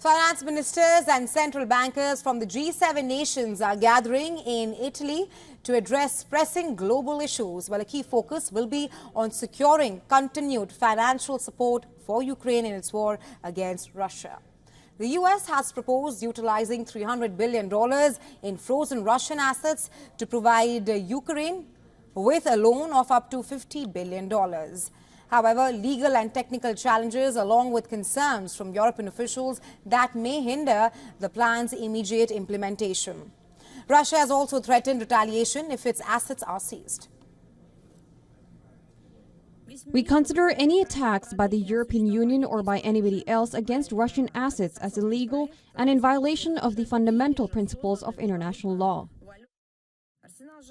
Finance ministers and central bankers from the G7 nations are gathering in Italy to address pressing global issues, while a key focus will be on securing continued financial support for Ukraine in its war against Russia. The US has proposed utilizing $300 billion in frozen Russian assets to provide Ukraine with a loan of up to $50 billion. However, legal and technical challenges, along with concerns from European officials, that may hinder the plan's immediate implementation. Russia has also threatened retaliation if its assets are seized. We consider any attacks by the European Union or by anybody else against Russian assets as illegal and in violation of the fundamental principles of international law.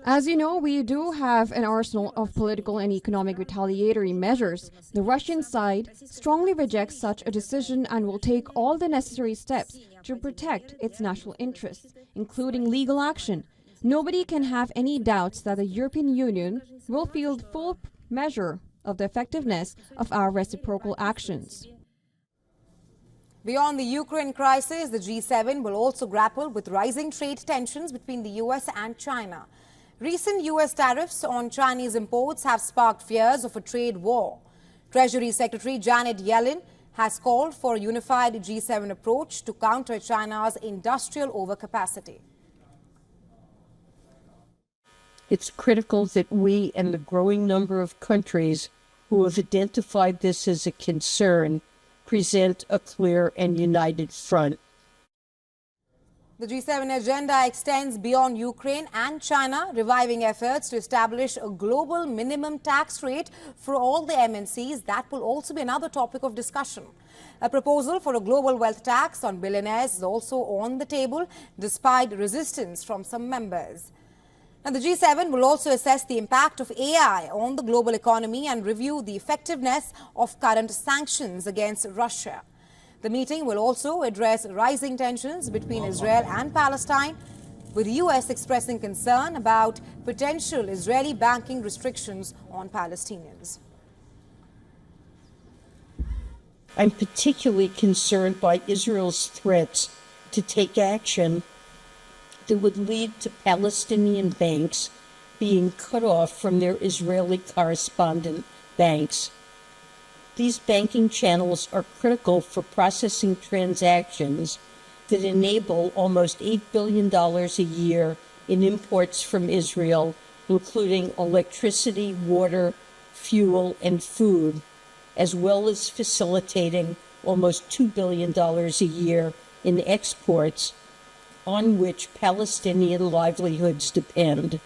As you know, we do have an arsenal of political and economic retaliatory measures. The Russian side strongly rejects such a decision and will take all the necessary steps to protect its national interests, including legal action. Nobody can have any doubts that the European Union will feel full measure of the effectiveness of our reciprocal actions. Beyond the Ukraine crisis, the G7 will also grapple with rising trade tensions between the US and China. Recent US tariffs on Chinese imports have sparked fears of a trade war. Treasury Secretary Janet Yellen has called for a unified G7 approach to counter China's industrial overcapacity. It's critical that we and the growing number of countries who have identified this as a concern present a clear and united front. The G7 agenda extends beyond Ukraine and China, reviving efforts to establish a global minimum tax rate for all the MNCs. That will also be another topic of discussion. A proposal for a global wealth tax on billionaires is also on the table, despite resistance from some members. Now, the G7 will also assess the impact of AI on the global economy and review the effectiveness of current sanctions against Russia. The meeting will also address rising tensions between Israel and Palestine, with the US expressing concern about potential Israeli banking restrictions on Palestinians. I'm particularly concerned by Israel's threats to take action that would lead to Palestinian banks being cut off from their Israeli correspondent banks. These banking channels are critical for processing transactions that enable almost $8 billion a year in imports from Israel, including electricity, water, fuel, and food, as well as facilitating almost $2 billion a year in exports on which Palestinian livelihoods depend.